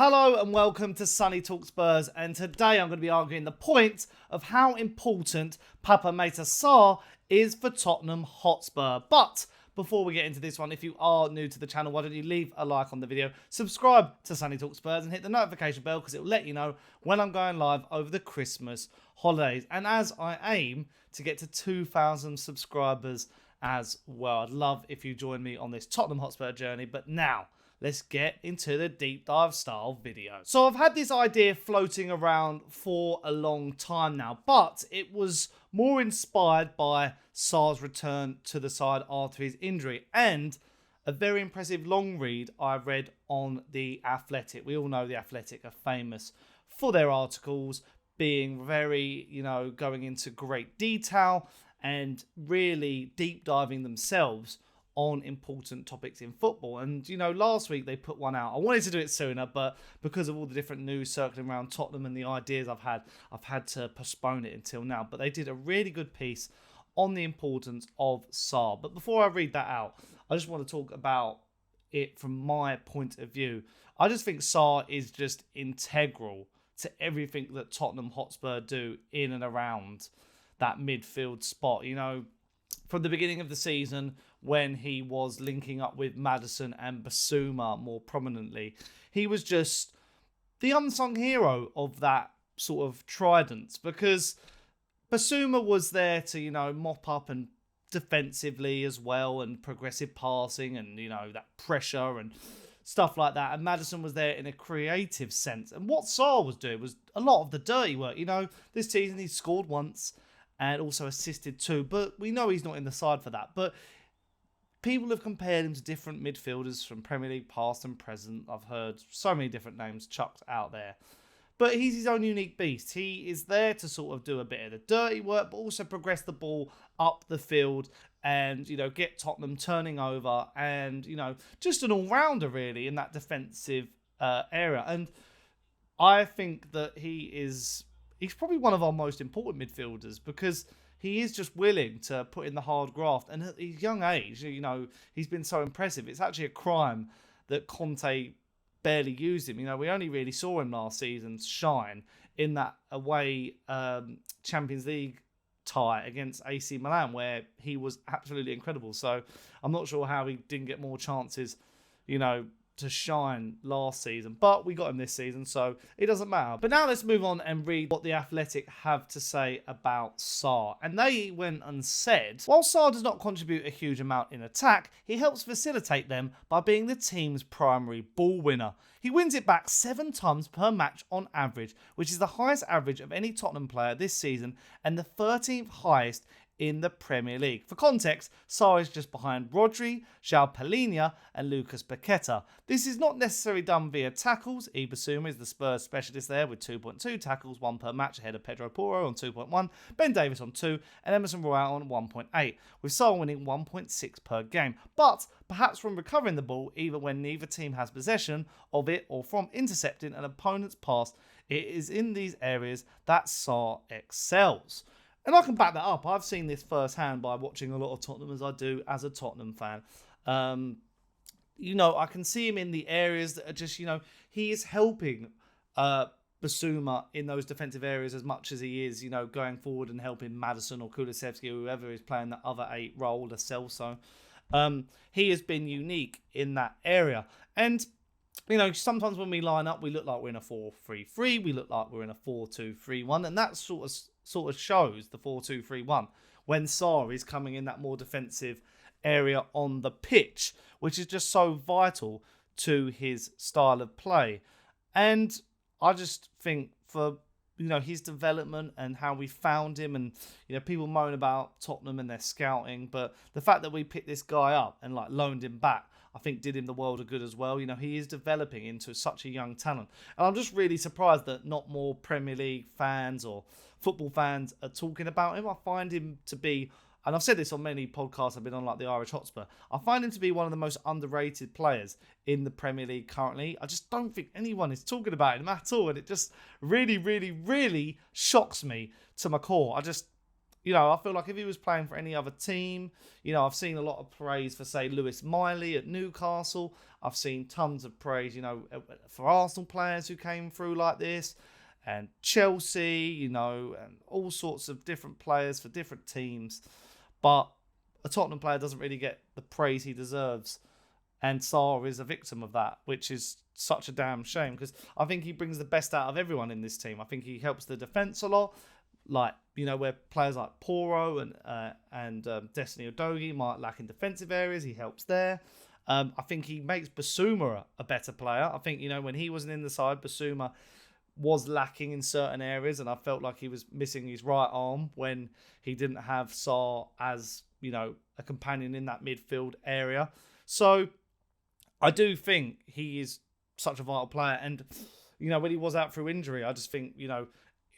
Hello and welcome to Sunny Talk Spurs, and today I'm going to be arguing the point of how important Pape Matar Sarr is for Tottenham Hotspur. But before we get into this one, if you are new to the channel, why don't you leave a like on the video, subscribe to Sunny Talk Spurs and hit the notification bell because it will let you know when I'm going live over the Christmas holidays. And as I aim to get to 2,000 subscribers as well, I'd love if you join me on this Tottenham Hotspur journey. But now, let's get into the deep dive style video. So I've had this idea floating around for a long time now, but it was more inspired by Sarr's return to the side after his injury and a very impressive long read I read on The Athletic. We all know The Athletic are famous for their articles being very, going into great detail and really deep diving themselves on important topics in football. And, last week they put one out. I wanted to do it sooner, but because of all the different news circling around Tottenham and the ideas I've had to postpone it until now. But they did a really good piece on the importance of Sarr. But before I read that out, I just want to talk about it from my point of view. I just think Sarr is just integral to everything that Tottenham Hotspur do in and around that midfield spot. From the beginning of the season, when he was linking up with Maddison and Bissouma more prominently, he was just the unsung hero of that sort of trident, because Bissouma was there to, mop up and defensively as well, and progressive passing and, that pressure and stuff like that. And Maddison was there in a creative sense. And what Sarr was doing was a lot of the dirty work. This season he scored once and also assisted too, but we know he's not in the side for that. But people have compared him to different midfielders from Premier League past and present. I've heard so many different names chucked out there. But he's his own unique beast. He is there to sort of do a bit of the dirty work, but also progress the ball up the field and, get Tottenham turning over and, just an all-rounder really in that defensive area. And I think that he's probably one of our most important midfielders, because he is just willing to put in the hard graft. And at his young age, he's been so impressive. It's actually a crime that Conte barely used him. We only really saw him last season shine in that away Champions League tie against AC Milan, where he was absolutely incredible. So I'm not sure how he didn't get more chances, to shine last season, but we got him this season, so it doesn't matter. But now let's move on and read what The Athletic have to say about Sarr. And they went and said, while Sarr does not contribute a huge amount in attack, he helps facilitate them by being the team's primary ball winner. He wins it back 7 times per match on average, which is the highest average of any Tottenham player this season and the 13th highest in the Premier League. For context, Sarr is just behind Rodri, João Palhinha and Lucas Paqueta. This is not necessarily done via tackles. Yves Bissouma is the Spurs specialist there with 2.2 tackles, 1 per match, ahead of Pedro Porro on 2.1, Ben Davies on 2 and Emerson on 1.8, with Sarr winning 1.6 per game. But perhaps from recovering the ball, either when neither team has possession of it or from intercepting an opponent's pass, it is in these areas that Sarr excels. And I can back that up. I've seen this firsthand by watching a lot of Tottenham, as I do as a Tottenham fan. I can see him in the areas that are just, he is helping Bissouma in those defensive areas as much as he is, going forward and helping Maddison or Kulusevski or whoever is playing that other 8 role, the Celso. He has been unique in that area. And, sometimes when we line up, we look like we're in a 4-3-3. We look like we're in a 4-2-3-1. And that sort of shows the 4-2-3-1 when Sarr is coming in that more defensive area on the pitch, which is just so vital to his style of play. And I just think for his development and how we found him, and people moan about Tottenham and their scouting, but the fact that we picked this guy up and loaned him back, I think did him the world of good as well. He is developing into such a young talent. And I'm just really surprised that not more Premier League fans or football fans are talking about him. I find him to be, and I've said this on many podcasts I've been on, like the Irish Hotspur, I find him to be one of the most underrated players in the Premier League currently. I just don't think anyone is talking about him at all. And it just really, really, really shocks me to my core. I feel like if he was playing for any other team, I've seen a lot of praise for, say, Lewis Miley at Newcastle. I've seen tons of praise, you know, for Arsenal players who came through like this, and Chelsea, you know, and all sorts of different players for different teams. But a Tottenham player doesn't really get the praise he deserves. And Sarr is a victim of that, which is such a damn shame, because I think he brings the best out of everyone in this team. I think he helps the defence a lot. Like, you know, where players like Porro and Destiny Udogie might lack in defensive areas, he helps there. I think he makes Bissouma a better player. I think, you know, when he wasn't in the side, Bissouma was lacking in certain areas, and I felt like he was missing his right arm when he didn't have Sarr as, you know, a companion in that midfield area. So I do think he is such a vital player. And, you know, when he was out through injury, I just think, you know,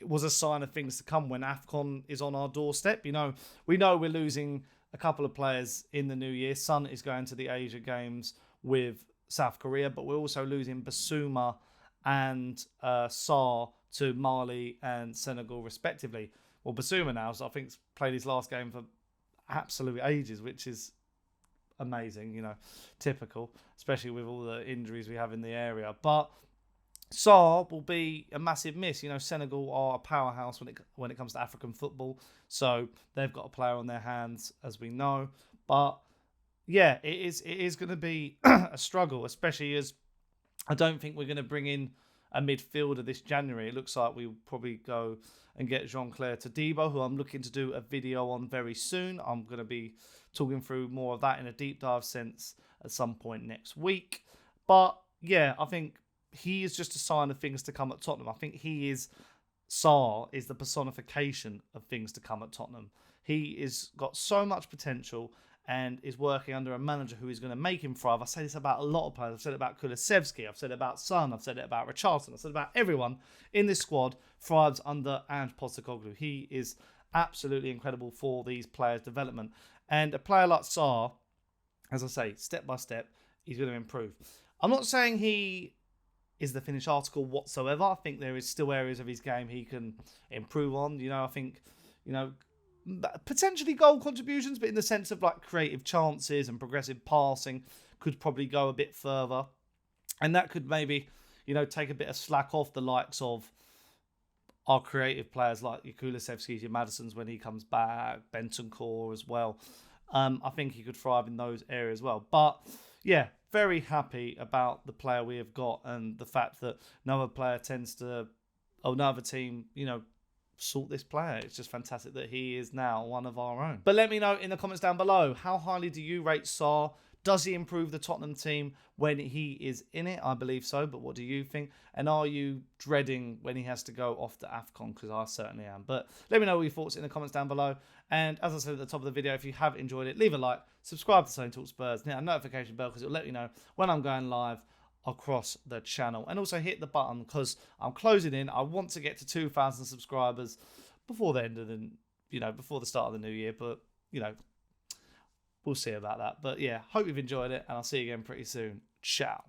it was a sign of things to come when AFCON is on our doorstep. You know we're losing a couple of players in the new year. Son is going to the Asia Games with South Korea, but we're also losing Bissouma and Sarr to Mali and Senegal, respectively. Well, Bissouma now, so I think, played his last game for absolute ages, which is amazing, you know, typical, especially with all the injuries we have in the area. But Sarr will be a massive miss. You know, Senegal are a powerhouse when it comes to African football, so they've got a player on their hands, as we know. But yeah, it is going to be a struggle, especially as I don't think we're going to bring in a midfielder this January. It looks like we'll probably go and get Jean-Claire Todibo, who I'm looking to do a video on very soon. I'm going to be talking through more of that in a deep dive sense at some point next week. But yeah, I think he is just a sign of things to come at Tottenham. I think Sarr is the personification of things to come at Tottenham. He is got so much potential and is working under a manager who is going to make him thrive. I say this about a lot of players. I've said it about Kulusevski. I've said it about Son. I've said it about Richarlison. I've said it about everyone in this squad thrives under Ange Postecoglou. He is absolutely incredible for these players' development. And a player like Sarr, as I say, step by step, he's going to improve. I'm not saying he is the finished article whatsoever. I think there is still areas of his game he can improve on. You know, I think, you know, potentially goal contributions, but in the sense of like creative chances and progressive passing could probably go a bit further. And that could maybe, you know, take a bit of slack off the likes of our creative players like your Kulusevskis, your Madisons when he comes back, Bentancur as well. I think he could thrive in those areas as well. But yeah, very happy about the player we have got and the fact that no other team, you know, sort this player. It's just fantastic that he is now one of our own. But let me know in the comments down below, how highly do you rate Sarr? Does he improve the Tottenham team when he is in it? I believe so, but what do you think? And are you dreading when he has to go off to AFCON? Because I certainly am. But let me know your thoughts in the comments down below. And as I said at the top of the video, if you have enjoyed it, leave a like, subscribe to Sunny Talk Spurs, hit a notification bell because it'll let you know when I'm going live across the channel. And also hit the button because I'm closing in. I want to get to 2,000 subscribers before the end of before the start of the new year. But, you know, we'll see about that. But yeah, hope you've enjoyed it, and I'll see you again pretty soon. Ciao.